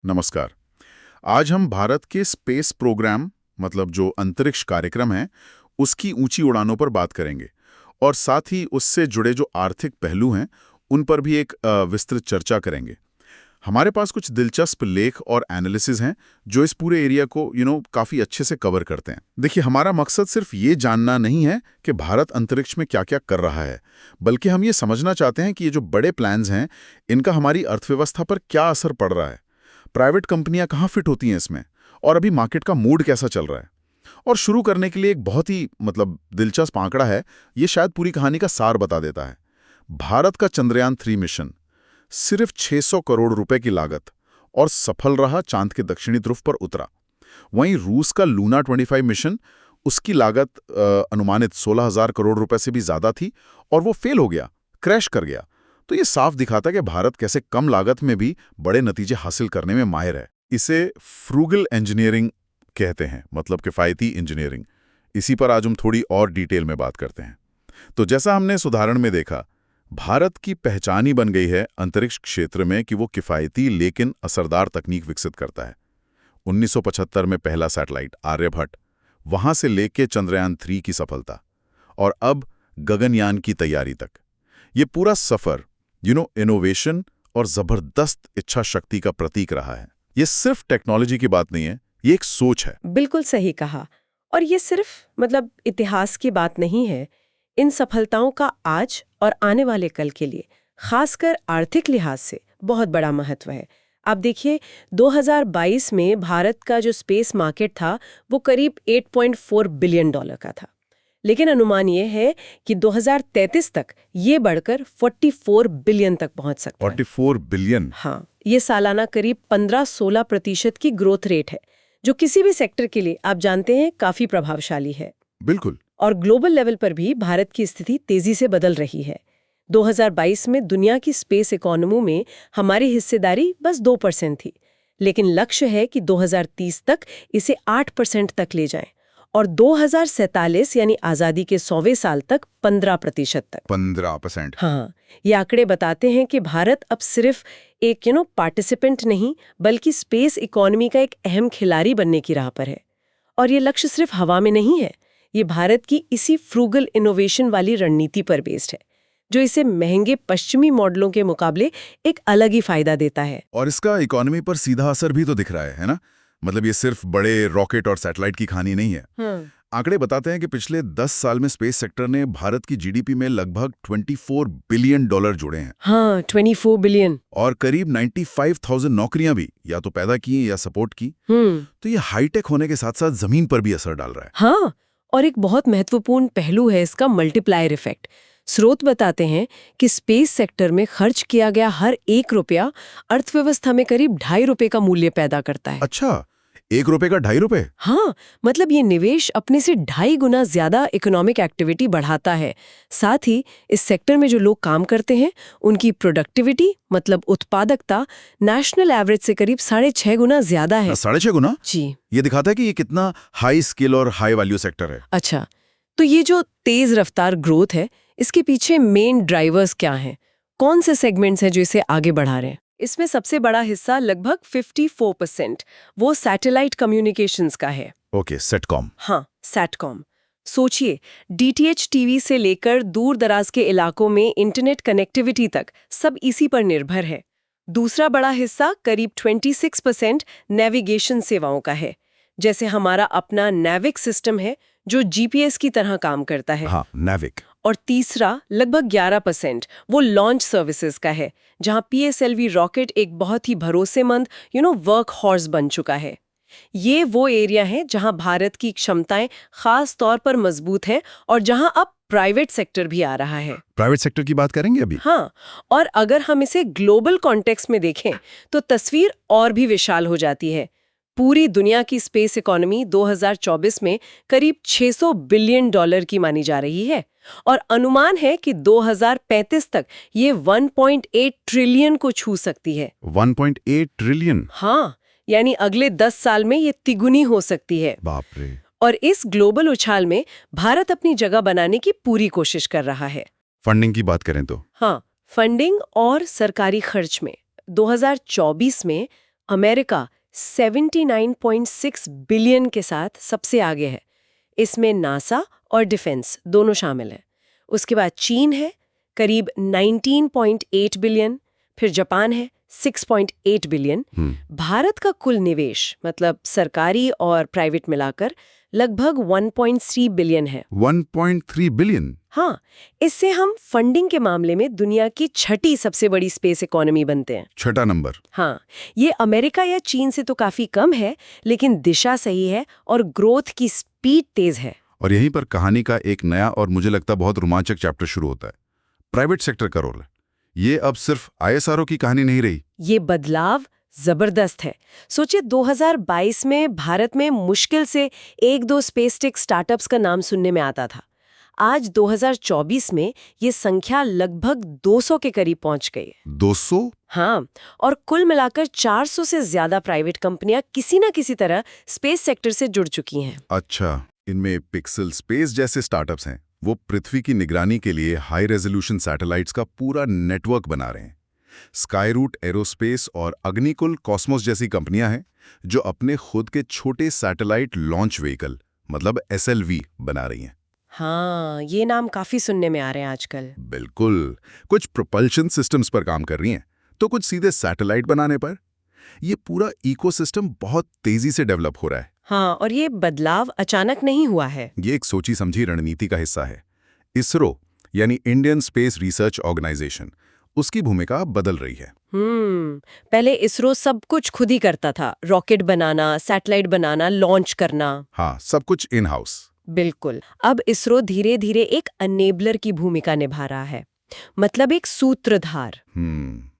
नमस्कार। आज हम भारत के स्पेस प्रोग्राम मतलब जो अंतरिक्ष कार्यक्रम है उसकी ऊंची उड़ानों पर बात करेंगे और साथ ही उससे जुड़े जो आर्थिक पहलू हैं उन पर भी एक विस्तृत चर्चा करेंगे। हमारे पास कुछ दिलचस्प लेख और एनालिसिस हैं जो इस पूरे एरिया को काफ़ी अच्छे से कवर करते हैं। देखिए, हमारा मकसद सिर्फ ये जानना नहीं है कि भारत अंतरिक्ष में क्या क्या कर रहा है, बल्कि हम ये समझना चाहते हैं कि ये जो बड़े प्लान्स हैं इनका हमारी अर्थव्यवस्था पर क्या असर पड़ रहा है, प्राइवेट कंपनियां कहाँ फिट होती हैं इसमें, और अभी मार्केट का मूड कैसा चल रहा है। और शुरू करने के लिए एक बहुत ही दिलचस्प आंकड़ा है, ये शायद पूरी कहानी का सार बता देता है। भारत का चंद्रयान-3 मिशन सिर्फ 600 करोड़ रुपए की लागत और सफल रहा, चांद के दक्षिणी ध्रुव पर उतरा। वहीं रूस का लूना 25 मिशन, उसकी लागत अनुमानित 16,000 करोड़ रुपए से भी ज्यादा थी और वो फेल हो गया, क्रैश कर गया। तो ये साफ दिखाता कि भारत कैसे कम लागत में भी बड़े नतीजे हासिल करने में माहिर है। इसे फ्रूगल इंजीनियरिंग कहते हैं, मतलब किफायती इंजीनियरिंग। इसी पर आज हम थोड़ी और डिटेल में बात करते हैं। तो जैसा हमने इस उदाहरण में देखा, भारत की पहचान ही बन गई है अंतरिक्ष क्षेत्र में कि वो किफायती लेकिन असरदार तकनीक विकसित करता है। 1975 में पहला सैटेलाइट आर्यभट्ट, वहां से लेके चंद्रयान-3 की सफलता, और अब गगनयान की तैयारी तक। ये पूरा सफर इनोवेशन और जबरदस्त इच्छा शक्ति का प्रतीक रहा है। ये सिर्फ टेक्नोलॉजी की बात नहीं है, ये एक सोच है। बिल्कुल सही कहा। और ये सिर्फ इतिहास की बात नहीं है। इन सफलताओं का आज और आने वाले कल के लिए खासकर आर्थिक लिहाज से बहुत बड़ा महत्व है। आप देखिए, 2022 में भारत का जो स्पेस मार्केट था वो करीब $8.4 बिलियन का था। लेकिन अनुमान ये है कि 2033 तक ये बढ़कर 44 बिलियन तक पहुंच सकता है। 44 बिलियन? हाँ, ये सालाना करीब 15-16% की ग्रोथ रेट है, जो किसी भी सेक्टर के लिए आप जानते हैं काफी प्रभावशाली है। बिल्कुल। और ग्लोबल लेवल पर भी भारत की स्थिति तेजी से बदल रही है। 2022 में दुनिया की स्पेस इकोनॉमी में हमारी हिस्सेदारी बस 2% थी, लेकिन लक्ष्य है कि 2030 तक इसे 8% तक ले जाएं और 2047 यानी आजादी के 100वें साल तक 15% तक। 15%? हाँ, ये आंकड़े बताते हैं कि भारत अब सिर्फ एक पार्टिसिपेंट नहीं, बल्कि स्पेस इकोनॉमी का एक अहम खिलाड़ी बनने की राह पर है। और ये लक्ष्य सिर्फ हवा में नहीं है, ये भारत की इसी फ्रूगल इनोवेशन वाली रणनीति पर बेस्ड है, जो इसे महंगे पश्चिमी मॉडलों के मुकाबले एक अलग ही फायदा देता है। और इसका इकोनॉमी पर सीधा असर भी तो दिख रहा है ना? मतलब ये सिर्फ बड़े रॉकेट और सैटेलाइट की कहानी नहीं है। आंकड़े बताते हैं कि पिछले 10 साल में स्पेस सेक्टर ने भारत की जीडीपी में लगभग $24 बिलियन जोड़े हैं। हाँ, 24 बिलियन। और करीब 95,000 नौकरियां भी या तो पैदा की या सपोर्ट की। तो ये हाईटेक होने के साथ साथ जमीन पर भी असर डाल रहा है। हाँ, और एक बहुत महत्वपूर्ण पहलू है इसका मल्टीप्लायर इफेक्ट। स्रोत बताते हैं कि स्पेस सेक्टर में खर्च किया गया हर ₹1 अर्थव्यवस्था में करीब ₹2.5 का मूल्य पैदा करता है। अच्छा, ₹1 का ₹2.5? हाँ, मतलब ये निवेश अपने से 2.5 गुना ज्यादा इकोनॉमिक एक्टिविटी बढ़ाता है। साथ ही इस सेक्टर में जो लोग काम करते हैं उनकी प्रोडक्टिविटी मतलब उत्पादकता नेशनल एवरेज से करीब 6.5 गुना ज्यादा है। 6.5 गुना? जी। ये दिखाता है कि ये कितना हाई स्किल और हाई वैल्यू सेक्टर है। अच्छा, तो ये जो तेज रफ्तार ग्रोथ है, इसके पीछे मेन ड्राइवर्स क्या हैं? कौन से सेगमेंट्स हैं जो इसे आगे बढ़ा रहे हैं? इसमें सबसे बड़ा हिस्सा लगभग 54% वो सैटेलाइट कम्युनिकेशंस का है। Okay, sitcom. हाँ, सैटकॉम। सोचिए, डीटीएच टीवी से लेकर दूर दराज के इलाकों में इंटरनेट कनेक्टिविटी तक सब इसी पर निर्भर है। दूसरा बड़ा हिस्सा करीब 26% नेविगेशन सेवाओं का है, जैसे हमारा अपना नेविक सिस्टम है जो जीपीएस की तरह काम करता है। हाँ, नेविक। और तीसरा लगभग 11% वो लॉन्च सर्विसेज का है, जहां पीएसएलवी रॉकेट एक बहुत ही भरोसेमंद वर्क हॉर्स बन चुका है। ये वो एरिया है जहां भारत की क्षमताएं खास तौर पर मजबूत हैं और जहां अब प्राइवेट सेक्टर भी आ रहा है। प्राइवेट सेक्टर की बात करेंगे अभी। हाँ, और अगर हम इसे ग्लोबल कॉन्टेक्स्ट में देखें तो तस्वीर और भी विशाल हो जाती है। पूरी दुनिया की स्पेस इकोनॉमी 2024 में करीब $600 बिलियन की मानी जा रही है और अनुमान है कि 2035 तक ये 1.8 ट्रिलियन को छू सकती है। 1.8 ट्रिलियन? हाँ, यानी अगले 10 साल में ये तिगुनी हो सकती है। बाप रे। और इस ग्लोबल उछाल में भारत अपनी जगह बनाने की पूरी कोशिश कर रहा है। फंडिंग की बात करें तो? हाँ, फंडिंग और सरकारी खर्च में 2024 में अमेरिका 79.6 बिलियन के साथ सबसे आगे है। इसमें नासा और डिफेंस दोनों शामिल हैं। उसके बाद चीन है करीब 19.8 बिलियन, फिर जापान है 6.8 बिलियन। भारत का कुल निवेश मतलब सरकारी और प्राइवेट मिलाकर लगभग 1.3 बिलियन है। 1.3 बिलियन? हाँ, इससे हम फंडिंग के मामले में दुनिया की छठी सबसे बड़ी स्पेस इकोनॉमी बनते हैं। छठा नंबर? हाँ, ये अमेरिका या चीन से तो काफी कम है, लेकिन दिशा सही है और ग्रोथ की स्पीड तेज है। और यहीं पर कहानी का एक नया और मुझे लगता बहुत रोमांचक चैप्टर शुरू होता है। प्राइवेट सेक्टर का रोल। ये अब सिर्फ ISRO की कहानी नहीं रही। ये बदलाव जबरदस्त है। सोचिए 2022 में भारत में मुश्किल से 1-2 स्पेसटेक स्टार्टअप्स का नाम सुनने में आता था। आज 2024 में ये संख्या लगभग 200 के करीब पहुंच गई है। 200? हाँ, और कुल मिलाकर 400 से ज्यादा प्राइवेट कंपनियां किसी न किसी तरह स्पेस सेक्टर से जुड़ चुकी हैं। अच्छा, इनमें पिक्सल स्पेस जैसे स्टार्टअप्स हैं। वो पृथ्वी की निगरानी के लिए हाई रेजोल्यूशन सैटेलाइट्स का पूरा नेटवर्क बना रहे हैं। स्काईरूट एरोस्पेस और अग्निकुल कॉस्मोस जैसी कंपनियां हैं जो अपने खुद के छोटे सैटेलाइट लॉन्च व्हीकल मतलब SLV बना रही हैं। हाँ, ये नाम काफी सुनने में आ रहे हैं आजकल। बिल्कुल, कुछ प्रोपल्शन सिस्टम्स पर काम कर रही हैं, तो कुछ सीधे सैटेलाइट बनाने पर। ये पूरा इकोसिस्टम बहुत तेजी से डेवलप हो रहा है। हाँ, और ये बदलाव अचानक नहीं हुआ है। ये एक सोची समझी रणनीति का हिस्सा है। इसरो यानी इंडियन स्पेस रिसर्च ऑर्गेनाइजेशन, उसकी भूमिका बदल रही है। पहले इसरो सब कुछ खुद ही करता था, रॉकेट बनाना, सैटेलाइट बनाना, लॉन्च करना। हाँ, सब कुछ इन हाउस। बिल्कुल। अब इसरो धीरे धीरे एक अनेबलर की भूमिका निभा रहा है, मतलब एक सूत्रधार।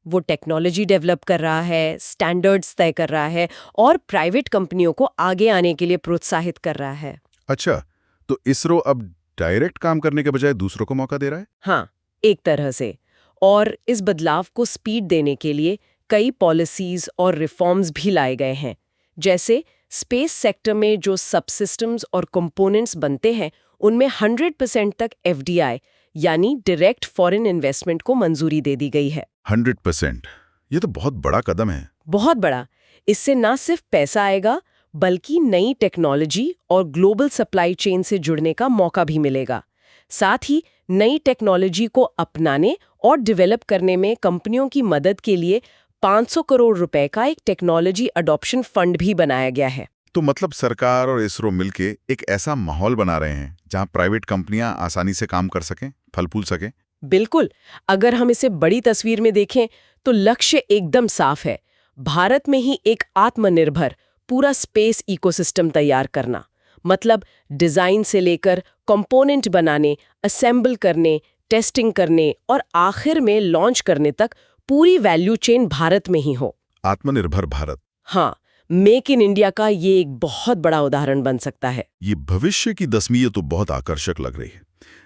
वो टेक्नोलॉजी डेवलप कर रहा है, स्टैंडर्ड्स तय कर रहा है और प्राइवेट कंपनियों को आगे आने के लिए प्रोत्साहित कर रहा है। अच्छा, तो इसरो अब डायरेक्ट काम करने के बजाय दूसरों को मौका दे रहा है? हाँ, एक तरह से। और इस बदलाव को स्पीड देने के लिए कई पॉलिसीज और रिफॉर्म्स भी लाए गए हैं। जैसे स्पेस सेक्टर में जो सबसिस्टम्स और कंपोनेंट्स बनते हैं, उनमें 100% तक FDI यानी डायरेक्ट फॉरेन इन्वेस्टमेंट को मंजूरी दे दी गई है। 100%? ये तो बहुत बड़ा कदम है। बहुत बड़ा। इससे ना सिर्फ पैसा आएगा, बल्कि नई टेक्नोलॉजी और ग्लोबल सप्लाई चेन से जुड़ने का मौका भी मिलेगा। साथ ही नई टेक्नोलॉजी को अपनाने और डेवलप करने में कंपनियों की मदद के लिए 500 करोड़ रुपए का एक टेक्नोलॉजी अडॉप्शन फंड भी बनाया गया है। तो मतलब सरकार और इसरो मिलके एक ऐसा माहौल बना रहे हैं जहां प्राइवेट कंपनियां आसानी से काम कर सकें, फल फूल सकें। बिल्कुल। अगर हम इसे बड़ी तस्वीर में देखें तो लक्ष्य एकदम साफ है, भारत में ही एक आत्मनिर्भर पूरा स्पेस इकोसिस्टम तैयार करना। मतलब डिजाइन से लेकर कंपोनेंट बनाने, असेंबल करने, टेस्टिंग करने और आखिर में लॉन्च करने तक पूरी वैल्यू चेन भारत में ही हो। आत्मनिर्भर भारत। हाँ, मेक इन इंडिया का ये एक बहुत बड़ा उदाहरण बन सकता है। ये भविष्य की तस्वीर तो बहुत आकर्षक लग रही है,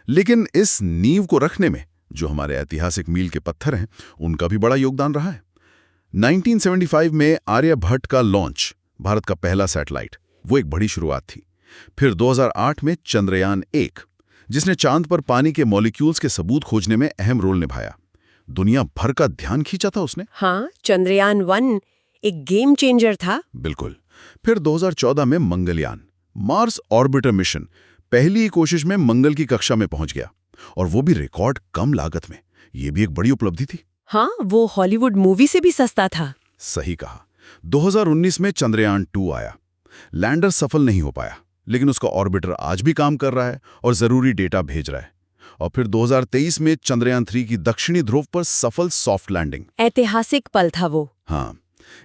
लेकिन इस नींव को रखने में जो हमारे ऐतिहासिक मील के पत्थर हैं, उनका भी बड़ा योगदान रहा है। 1975 में आर्यभट्ट का लॉन्च, भारत का पहला सैटेलाइट, वो एक बड़ी शुरुआत थी। फिर 2008 में चंद्रयान 1, जिसने चांद पर पानी के मॉलिक्यूल्स के सबूत खोजने में अहम रोल निभाया। दुनिया भर का ध्यान खींचा था उसने। हाँ, चंद्रयान 1 एक गेम चेंजर था। बिल्कुल। फिर 2014 में मंगलयान, मार्स ऑर्बिटर मिशन, पहली कोशिश में मंगल की कक्षा में पहुंच गया, और वो भी रिकॉर्ड कम लागत में। ये भी एक बड़ी उपलब्धि थी। हाँ, वो हॉलीवुड मूवी से भी सस्ता था। सही कहा। 2019 में चंद्रयान 2 आया। लैंडर सफल नहीं हो पाया, लेकिन उसका ऑर्बिटर आज भी काम कर रहा है और जरूरी डेटा भेज रहा है। और फिर 2023 में चंद्रयान 3 की दक्षिणी ध्रुव पर सफल सॉफ्ट लैंडिंग। ऐतिहासिक पल था वो। हाँ,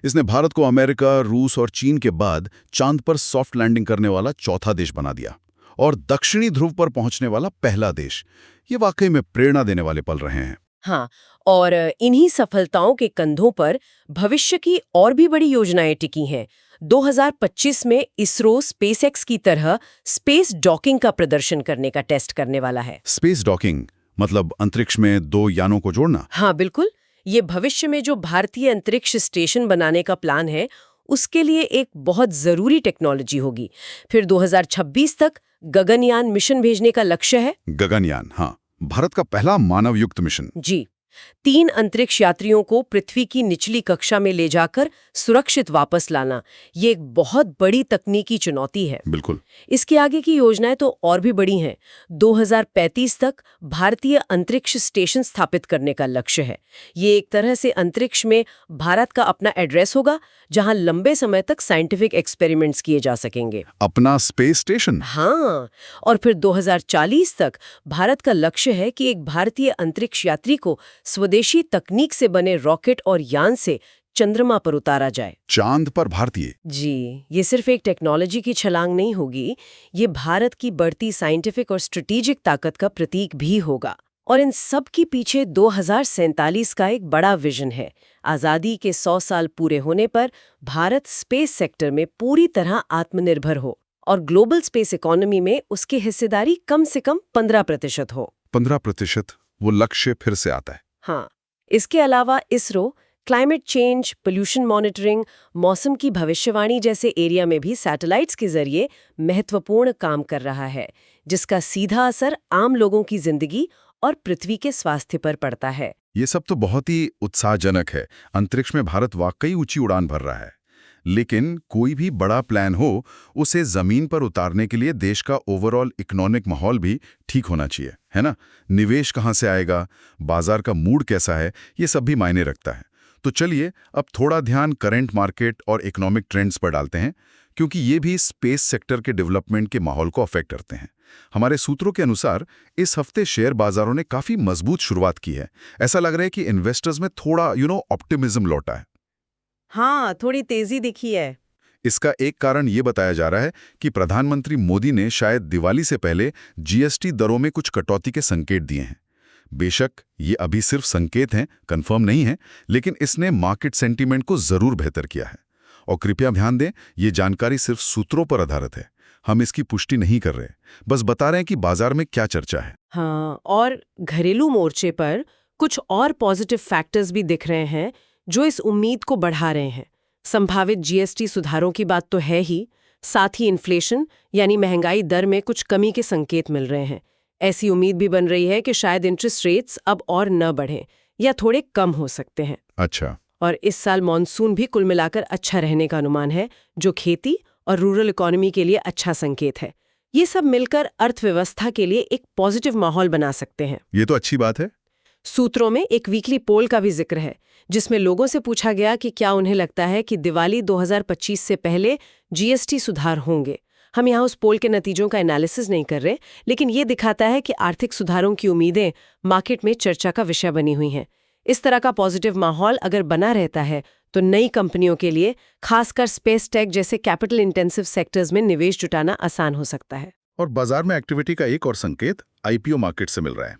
इसने भारत को अमेरिका, रूस और चीन के बाद चांद पर सॉफ्ट लैंडिंग करने वाला चौथा देश बना दिया और दक्षिणी ध्रुव पर पहुंचने वाला पहला देश। ये वाकई में प्रेरणा देने वाले पल रहे हैं। हाँ, और इन्हीं सफलताओं के कंधों पर भविष्य की और भी बड़ी योजनाएं टिकी हैं। 2025 में इसरो स्पेसएक्स की तरह स्पेस डॉकिंग का प्रदर्शन करने का टेस्ट करने वाला है। स्पेस डॉकिंग मतलब अंतरिक्ष में दो यानों को जोड़ना? हाँ, बिल्कुल। ये भविष्य में जो भारतीय अंतरिक्ष स्टेशन बनाने का प्लान है, उसके लिए एक बहुत जरूरी टेक्नोलॉजी होगी। फिर 2026 तक गगनयान मिशन भेजने का लक्ष्य है। गगनयान, हाँ, भारत का पहला मानव युक्त मिशन। जी, 3 अंतरिक्ष यात्रियों को पृथ्वी की निचली कक्षा में ले जाकर सुरक्षित वापस लाना, ये एक बहुत बड़ी तकनीकी चुनौती है। बिल्कुल। इसके आगे की योजनाएं तो और भी बड़ी हैं। 2035 तक भारतीय अंतरिक्ष स्टेशन स्थापित करने का लक्ष्य है। ये एक तरह से अंतरिक्ष में भारत का अपना एड्रेस होगा, जहां लंबे समय तक साइंटिफिक एक्सपेरिमेंट्स किए जा सकेंगे। अपना स्पेस स्टेशन? हाँ, और फिर 2040 तक भारत का लक्ष्य है कि एक भारतीय अंतरिक्ष यात्री को स्वदेशी तकनीक से बने रॉकेट और यान से चंद्रमा पर उतारा जाए। चांद पर भारतीय? जी, ये सिर्फ एक टेक्नोलॉजी की छलांग नहीं होगी, ये भारत की बढ़ती साइंटिफिक और स्ट्रेटेजिक ताकत का प्रतीक भी होगा। और इन सब के पीछे 2047 का एक बड़ा विजन है। आज़ादी के 100 साल पूरे होने पर भारत स्पेस सेक्टर में पूरी तरह आत्मनिर्भर हो और ग्लोबल स्पेस इकोनॉमी में उसकी हिस्सेदारी कम से कम 15% हो। 15%? वो लक्ष्य फिर से आता है। हाँ, इसके अलावा ISRO climate change, pollution monitoring, मौसम की भविष्यवाणी जैसे एरिया में भी सैटेलाइट्स के जरिए महत्वपूर्ण काम कर रहा है, जिसका सीधा असर आम लोगों की जिंदगी और पृथ्वी के स्वास्थ्य पर पड़ता है। ये सब तो बहुत ही उत्साहजनक है। अंतरिक्ष में भारत वाकई ऊंची उड़ान भर रहा है। लेकिन कोई भी बड़ा प्लान हो, उसे जमीन पर उतारने के लिए देश का ओवरऑल इकोनॉमिक माहौल भी ठीक होना चाहिए, है ना? निवेश कहाँ से आएगा, बाजार का मूड कैसा है, ये सब भी मायने रखता है। तो चलिए अब थोड़ा ध्यान करंट मार्केट और इकोनॉमिक ट्रेंड्स पर डालते हैं, क्योंकि ये भी स्पेस सेक्टर के डेवलपमेंट के माहौल को अफेक्ट करते हैं। हमारे सूत्रों के अनुसार इस हफ्ते शेयर बाजारों ने काफी मजबूत शुरुआत की है। ऐसा लग रहा है कि इन्वेस्टर्स में थोड़ा ऑप्टिमिज्म लौटा है। हाँ, थोड़ी तेजी दिखी है। इसका एक कारण ये बताया जा रहा है कि प्रधानमंत्री मोदी ने शायद दिवाली से पहले जीएसटी दरों में कुछ कटौती के संकेत दिए हैं। बेशक ये अभी सिर्फ संकेत हैं, कंफर्म नहीं है, लेकिन इसने मार्केट सेंटीमेंट को जरूर बेहतर किया है। और कृपया ध्यान दें, ये जानकारी सिर्फ सूत्रों पर आधारित है। हम इसकी पुष्टि नहीं कर रहे, बस बता रहे हैं कि बाजार में क्या चर्चा है। हाँ, और घरेलू मोर्चे पर कुछ और पॉजिटिव फैक्टर्स भी दिख रहे हैं जो इस उम्मीद को बढ़ा रहे हैं। संभावित जीएसटी सुधारों की बात तो है ही, साथ ही इन्फ्लेशन यानी महंगाई दर में कुछ कमी के संकेत मिल रहे हैं। ऐसी उम्मीद भी बन रही है कि शायद इंटरेस्ट रेट्स अब और न बढ़ें या थोड़े कम हो सकते हैं। अच्छा। और इस साल मॉनसून भी कुल मिलाकर अच्छा रहने का अनुमान है, जो खेती और रूरल इकोनॉमी के लिए अच्छा संकेत है। ये सब मिलकर अर्थव्यवस्था के लिए एक पॉजिटिव माहौल बना सकते हैं। ये तो अच्छी बात है। सूत्रों में एक वीकली पोल का भी जिक्र है, जिसमें लोगों से पूछा गया कि क्या उन्हें लगता है कि दिवाली 2025 से पहले जीएसटी सुधार होंगे। हम यहाँ उस पोल के नतीजों का एनालिसिस नहीं कर रहे, लेकिन ये दिखाता है कि आर्थिक सुधारों की उम्मीदें मार्केट में चर्चा का विषय बनी हुई हैं। इस तरह का पॉजिटिव माहौल अगर बना रहता है तो नई कंपनियों के लिए, खासकर स्पेस टेक जैसे कैपिटल इंटेंसिव सेक्टर्स में निवेश जुटाना आसान हो सकता है। और बाजार में एक्टिविटी का एक और संकेत आईपीओ मार्केट से मिल रहा है।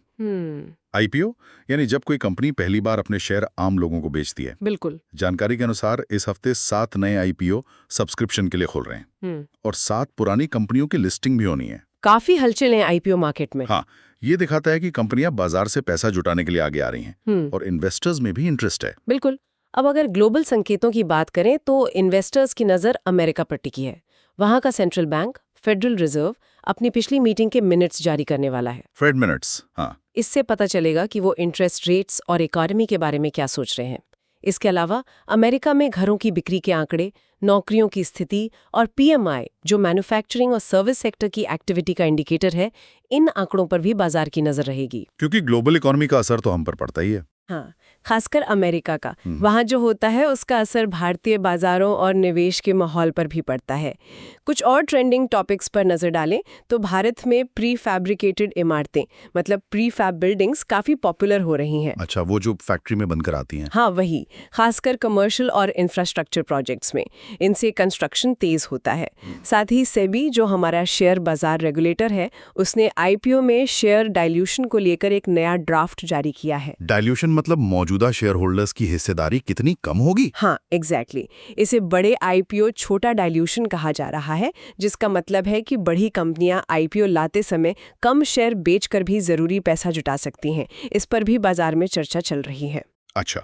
आईपीओ यानी जब कोई कंपनी पहली बार अपने शेयर आम लोगों को बेचती है। बिल्कुल। जानकारी के अनुसार इस हफ्ते 7 नए आईपीओ सब्सक्रिप्शन के लिए खोल रहे हैं और 7 पुरानी कंपनियों की लिस्टिंग भी होनी है। काफी हलचल है आईपीओ मार्केट में। हाँ, ये दिखाता है कि कंपनियां बाजार से पैसा जुटाने के लिए आगे आ रही हैं और इन्वेस्टर्स में भी इंटरेस्ट है। बिल्कुल। अब अगर ग्लोबल संकेतों की बात करें तो इन्वेस्टर्स की नजर अमेरिका पर टिकी है। वहां का सेंट्रल बैंक फेडरल रिजर्व अपनी पिछली मीटिंग के मिनट्स जारी करने वाला है। फेड मिनट्स, हाँ। इससे पता चलेगा कि वो इंटरेस्ट रेट्स और इकोनॉमी के बारे में क्या सोच रहे हैं। इसके अलावा अमेरिका में घरों की बिक्री के आंकड़े, नौकरियों की स्थिति और पीएमआई, जो मैन्युफैक्चरिंग और सर्विस सेक्टर की एक्टिविटी का इंडिकेटर है, इन आंकड़ों पर भी बाजार की नजर रहेगी। क्योंकि ग्लोबल इकोनॉमी का असर तो हम पर पड़ता ही है। हाँ, खासकर अमेरिका का। वहाँ जो होता है उसका असर भारतीय बाजारों और निवेश के माहौल पर भी पड़ता है। कुछ और ट्रेंडिंग टॉपिक्स पर नजर डालें तो भारत में प्री फैब्रिकेटेड इमारतें, मतलब प्री फैब बिल्डिंग्स, काफी पॉपुलर हो रही हैं। अच्छा, वो जो फैक्ट्री में बनकर आती हैं। हाँ, वही, खासकर कमर्शियल और इंफ्रास्ट्रक्चर प्रोजेक्ट्स में इनसे कंस्ट्रक्शन तेज होता है। साथ ही सेबी, जो हमारा शेयर बाजार रेगुलेटर है, उसने आईपीओ में शेयर डाइल्यूशन को लेकर एक नया ड्राफ्ट जारी किया है। डाइल्यूशन मतलब मौजूदा शेयर होल्डर्स की हिस्सेदारी कितनी कम होगी? हाँ, एग्जैक्टली। इसे बड़े आईपीओ छोटा डाइल्यूशन कहा जा रहा है, जिसका मतलब है कि बड़ी कंपनियां आईपीओ लाते समय कम शेयर बेचकर भी जरूरी पैसा जुटा सकती हैं। इस पर भी बाजार में चर्चा चल रही है। अच्छा,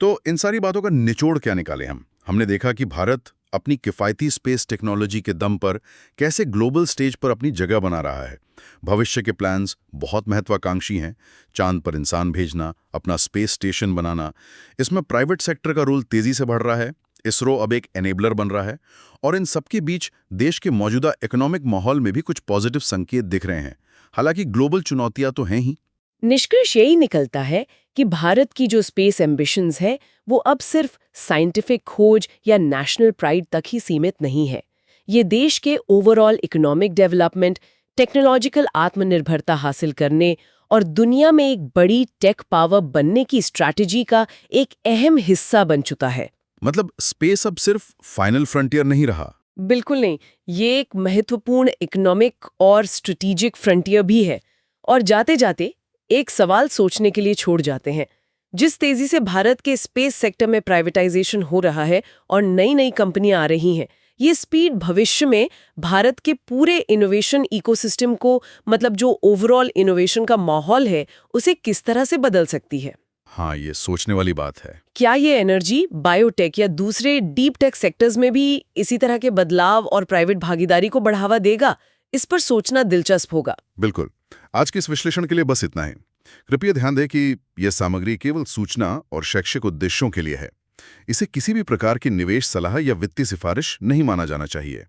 तो इन सारी बातों का निचोड़ क्या निकाले हम? हमने देखा कि भारत अपनी किफ़ायती स्पेस टेक्नोलॉजी के दम पर कैसे ग्लोबल स्टेज पर अपनी जगह बना रहा है। भविष्य के प्लान्स बहुत महत्वाकांक्षी हैं। चांद पर इंसान भेजना, अपना स्पेस स्टेशन बनाना, इसमें प्राइवेट सेक्टर का रोल तेज़ी से बढ़ रहा है। इसरो अब एक एनेबलर बन रहा है और इन सबके बीच देश के मौजूदा इकोनॉमिक माहौल में भी कुछ पॉजिटिव संकेत दिख रहे हैं। हालांकि ग्लोबल चुनौतियां तो हैं ही। निष्कर्ष यही निकलता है कि भारत की जो स्पेस एम्बिशंस है वो अब सिर्फ साइंटिफिक खोज या नेशनल प्राइड तक ही सीमित नहीं है। ये देश के ओवरऑल इकोनॉमिक डेवलपमेंट, टेक्नोलॉजिकल आत्मनिर्भरता हासिल करने और दुनिया में एक बड़ी टेक पावर बनने की स्ट्रैटेजी का एक अहम हिस्सा बन चुका है। मतलब स्पेस अब सिर्फ फाइनल फ्रंटियर नहीं रहा। बिल्कुल नहीं, ये एक महत्वपूर्ण इकोनॉमिक और स्ट्रेटेजिक फ्रंटियर भी है। और जाते जाते एक सवाल सोचने के लिए छोड़ जाते हैं। जिस तेजी से भारत के स्पेस सेक्टर में प्राइवेटाइजेशन हो रहा है और नई नई कंपनियां आ रही हैं, ये स्पीड भविष्य में भारत के पूरे इनोवेशन इकोसिस्टम को, मतलब जो ओवरऑल इनोवेशन का माहौल है, उसे किस तरह से बदल सकती है। हाँ, ये सोचने वाली बात है। क्या ये एनर्जी, बायोटेक या दूसरे डीप टेक सेक्टर्स में भी इसी तरह के बदलाव और प्राइवेट भागीदारी को बढ़ावा देगा? इस पर सोचना दिलचस्प होगा। बिल्कुल। आज के इस विश्लेषण के लिए बस इतना ही। कृपया ध्यान दें कि यह सामग्री केवल सूचना और शैक्षिक उद्देश्यों के लिए है। इसे किसी भी प्रकार की निवेश सलाह या वित्तीय सिफारिश नहीं माना जाना चाहिए।